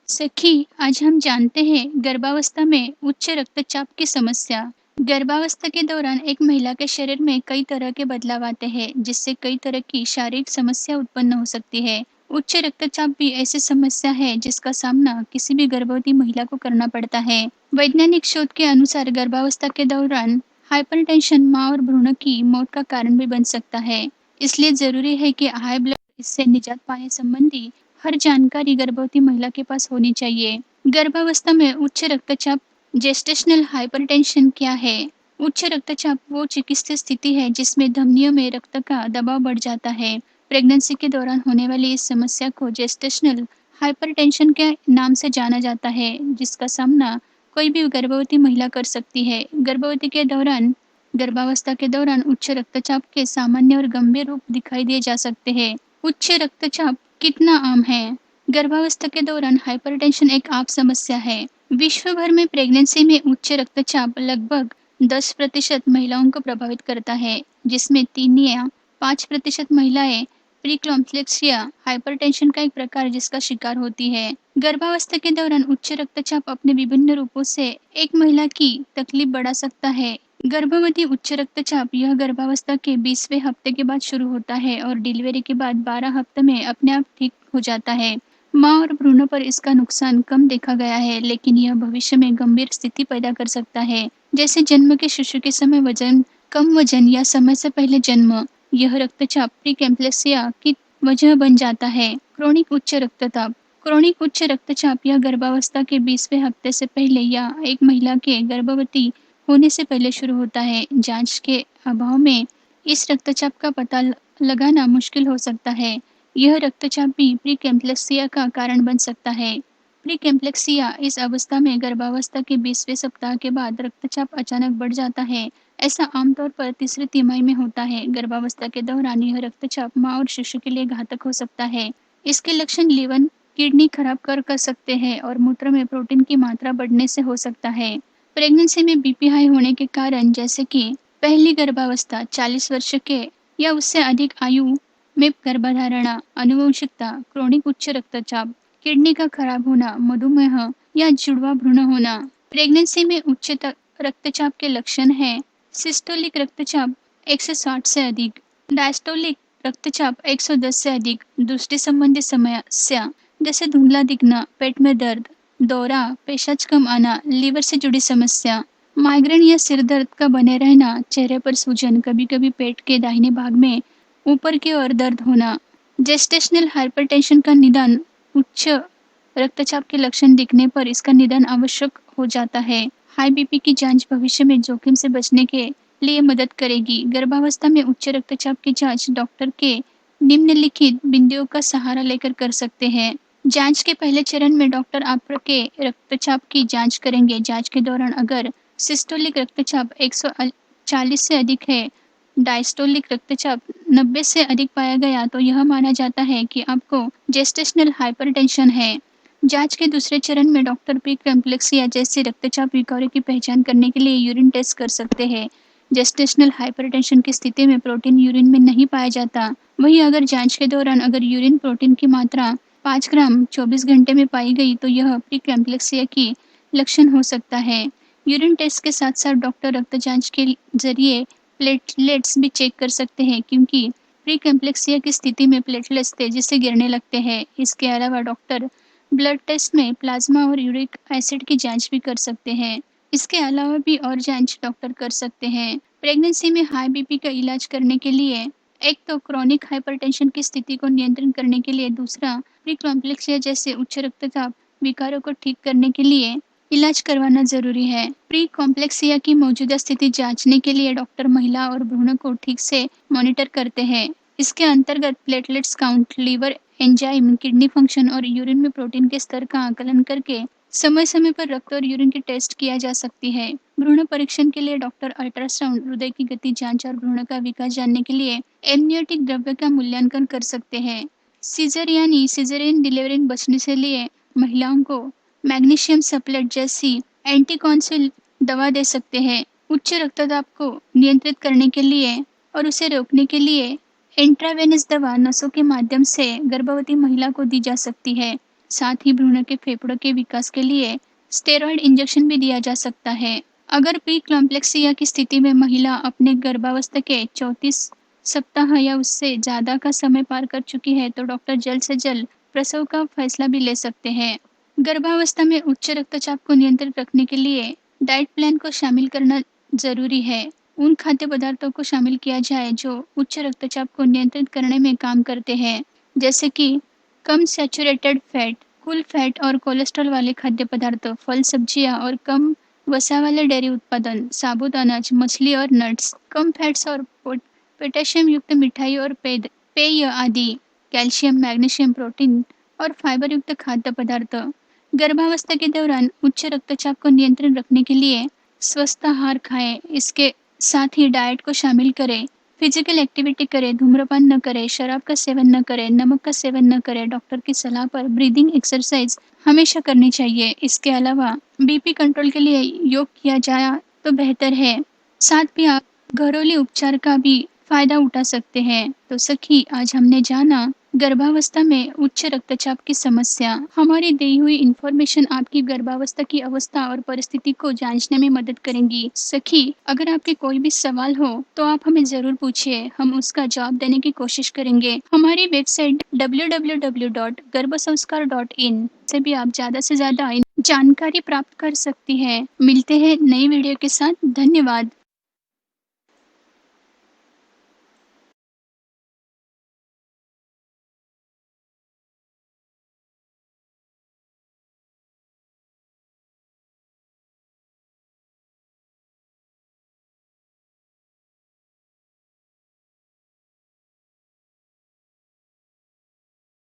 सखी, आज हम जानते हैं गर्भावस्था में उच्च रक्तचाप की समस्या। गर्भावस्था के दौरान एक महिला के शरीर में कई तरह के बदलाव आते हैं, जिससे कई तरह की शारीरिक समस्या उत्पन्न हो सकती है। उच्च रक्तचाप भी ऐसी समस्या है जिसका सामना किसी भी गर्भवती महिला को करना पड़ता है। वैज्ञानिक शोध के अनुसार गर्भावस्था के दौरान हाइपरटेंशन मां और भ्रूण की मौत का कारण भी बन सकता है। इसलिए जरूरी है कि हाई ब्लड इससे निजात पाने संबंधी हर जानकारी गर्भवती महिला के पास होनी चाहिए। गर्भावस्था में उच्च रक्तचाप जेस्टेशनल हाइपरटेंशन क्या है? उच्च रक्तचाप वो चिकित्सीय स्थिति है जिसमें धमनियों में रक्त का दबाव बढ़ जाता है। प्रेगनेंसी के दौरान होने वाली इस समस्या को जेस्टेशनल हाइपरटेंशन के नाम से जाना जाता है, जिसका सामना कोई भी गर्भवती महिला कर सकती है। गर्भावस्था के दौरान उच्च रक्तचाप के सामान्य और गंभीर रूप दिखाई दिए जा सकते हैं। उच्च रक्तचाप कितना आम है? गर्भावस्था के दौरान हाइपरटेंशन एक आम समस्या है। विश्व भर में प्रेगनेंसी में उच्च रक्तचाप लगभग 10% महिलाओं को प्रभावित करता है, जिसमें 3 या 5% महिलाएं प्रीक्लैम्सिया हाइपरटेंशन का एक प्रकार जिसका शिकार होती है। गर्भावस्था के दौरान उच्च रक्तचाप अपने विभिन्न रूपों से एक महिला की तकलीफ बढ़ा सकता है। गर्भवती उच्च रक्तचाप यह गर्भावस्था के 20वें हफ्ते के बाद शुरू होता है और डिलीवरी के बाद 12 हफ्ते में अपने आप ठीक हो जाता है। मां और भ्रूणों पर इसका नुकसान कम देखा गया है, लेकिन यह भविष्य में गंभीर स्थिति पैदा कर सकता है, जैसे जन्म के शिशु के समय कम वजन या समय से पहले जन्म। यह रक्तचाप प्रीक्लैम्सिया की वजह बन जाता है। क्रोनिक उच्च रक्तचाप यह गर्भावस्था के 20वें हफ्ते से पहले या एक महिला के गर्भवती होने से पहले शुरू होता है। जांच के अभाव में इस रक्तचाप का पता लगाना मुश्किल हो सकता है। यह रक्तचाप भी प्रीक्लैम्सिया का कारण बन सकता है। प्रीक्लैम्सिया इस अवस्था में गर्भावस्था के 20वें सप्ताह के बाद रक्तचाप अचानक बढ़ जाता है। ऐसा आमतौर पर तीसरी तिमाही में होता है। गर्भावस्था के दौरान यह रक्तचाप मां और शिशु के लिए घातक हो सकता है। इसके लक्षण लीवर, किडनी खराब कर सकते हैं और मूत्र में प्रोटीन की मात्रा बढ़ने से हो सकता है। प्रेगनेंसी में बीपी हाई होने के कारण, जैसे कि पहली गर्भावस्था, 40 वर्ष के या उससे अधिक आयु में गर्भधारणा, आनुवंशिकता, क्रोनिक उच्च रक्तचाप, किडनी का खराब होना, मधुमेह या जुड़वा भ्रूण होना। प्रेगनेंसी में उच्च रक्तचाप के लक्षण हैं: सिस्टोलिक रक्तचाप 160 से अधिक, डायस्टोलिक रक्तचाप 110 से अधिक, दृष्टि संबंधी समस्या जैसे धुंधला दिखना, पेट में दर्द, दौरा, पेशाब कम आना, लीवर से जुड़ी समस्या, माइग्रेन या सिर दर्द का बने रहना, चेहरे पर सूजन, कभी-कभी पेट के दाहिने भाग में ऊपर की ओर दर्द होना। जेस्टेशनल हाइपरटेंशन का निदान उच्च रक्तचाप के लक्षण दिखने पर इसका निदान आवश्यक हो जाता है। हाई बीपी की जांच भविष्य में जोखिम से बचने के लिए मदद करेगी। गर्भावस्था में उच्च रक्तचाप की जांच डॉक्टर के निम्नलिखित बिंदुओं का सहारा लेकर कर सकते हैं। जांच के पहले चरण में डॉक्टर आपके रक्तचाप की जांच करेंगे। जांच के दौरान अगर सिस्टोलिक रक्तचाप 140 से अधिक है, डायस्टोलिक रक्तचाप 90 से अधिक पाया गया, तो यह माना जाता है कि आपको जेस्टेशनल हाइपरटेंशन है। जांच के दूसरे चरण में डॉक्टर प्रीक्लैम्सिया जैसे रक्तचाप विकारों की पहचान करने के लिए यूरिन टेस्ट कर सकते हैं। जेस्टेशनल हाइपरटेंशन की स्थिति में प्रोटीन यूरिन में नहीं पाया जाता। वहीं अगर जांच के दौरान अगर यूरिन प्रोटीन की मात्रा 5 ग्राम 24 घंटे में पाई गई, तो यह प्रीक्लैम्सिया की लक्षण हो सकता है। यूरिन टेस्ट के साथ साथ डॉक्टर रक्त जांच के जरिए प्लेटलेट्स भी चेक कर सकते हैं, क्योंकि प्रीक्लैम्सिया की स्थिति में प्लेटलेट्स तेजी से गिरने लगते हैं। इसके अलावा डॉक्टर ब्लड टेस्ट में प्लाज्मा और यूरिक एसिड की जांच भी कर सकते हैं। इसके अलावा भी और जांच डॉक्टर कर सकते हैं। प्रेगनेंसी में हाई बीपी का इलाज करने के लिए, एक तो क्रोनिक हाइपरटेंशन की स्थिति को नियंत्रण करने के लिए, दूसरा प्रीक्लैम्सिया जैसे उच्च रक्तचाप विकारों को ठीक करने के लिए इलाज करवाना जरूरी है। प्रीक्लैम्सिया की मौजूदा स्थिति जांचने के लिए डॉक्टर महिला और भ्रूण को ठीक से मॉनिटर करते हैं। इसके अंतर्गत platelets count, liver enzyme, kidney function और यूरिन में प्रोटीन के स्तर का आकलन करके समय समय पर रक्त और यूरिन की टेस्ट किया जा सकती है। भ्रूण परीक्षण के लिए डॉक्टर अल्ट्रासाउंड, हृदय की गति जांच और भ्रूण का विकास जानने के लिए एमनियोटिक द्रव्य का मूल्यांकन कर सकते हैं। सीजर यानी सिजेरियन डिलीवरी बचने से लिए महिलाओं को मैग्नीशियम सप्लेट जैसी एंटीकॉन्सिल दवा दे सकते हैं। उच्च रक्तचाप को नियंत्रित करने के लिए और उसे रोकने के लिए इंट्रावेनस दवा नसों के माध्यम से गर्भवती महिला को दी जा सकती है। साथ ही भ्रूण के फेफड़ों के विकास के लिए स्टेरॉयड इंजेक्शन भी दिया जा सकता है। अगर प्रीक्लैम्प्सिया की स्थिति में महिला अपने गर्भावस्था के 34 सप्ताह या उससे ज़्यादा का समय पार कर चुकी है तो डॉक्टर जल्द से जल्द प्रसव का फैसला भी ले सकते हैं। गर्भावस्था में उच्च रक्तचाप को नियंत्रित रखने के लिए डाइट प्लान को शामिल करना जरूरी है। उन खाद्य पदार्थों को शामिल किया जाए जो उच्च रक्तचाप को नियंत्रित करने में काम करते हैं, जैसे कि कम सैचुरेटेड फैट, कुल फैट और कोलेस्ट्रॉल वाले खाद्य पदार्थ, फल, सब्जियां और कम वसा वाले डेयरी उत्पादन, साबुत अनाज, मछली और नट्स, कम फैट्स और पोटेशियम युक्त मिठाई और पेय आदि, कैल्शियम, मैग्नीशियम, प्रोटीन और फाइबर युक्त खाद्य पदार्थ। गर्भावस्था के दौरान उच्च रक्तचाप को नियंत्रण रखने के लिए स्वस्थ आहार खाएं। इसके साथ ही डाइट को शामिल करें, फिजिकल एक्टिविटी करें, धूम्रपान न करें, शराब का सेवन न करें, नमक का सेवन न करें। डॉक्टर की सलाह पर ब्रीदिंग एक्सरसाइज हमेशा करनी चाहिए। इसके अलावा बीपी कंट्रोल के लिए योग किया जाए तो बेहतर है। साथ ही आप घरेलू उपचार का भी फायदा उठा सकते हैं। तो सखी, आज हमने जाना गर्भावस्था में उच्च रक्तचाप की समस्या। हमारी दी हुई इंफॉर्मेशन आपकी गर्भावस्था की अवस्था और परिस्थिति को जांचने में मदद करेंगी। सखी, अगर आपके कोई भी सवाल हो तो आप हमें जरूर पूछिए, हम उसका जवाब देने की कोशिश करेंगे। हमारी वेबसाइट www.गर्भसंस्कार.in से भी आप ज्यादा से ज्यादा जानकारी प्राप्त कर सकती हैं। मिलते हैं नई वीडियो के साथ। धन्यवाद।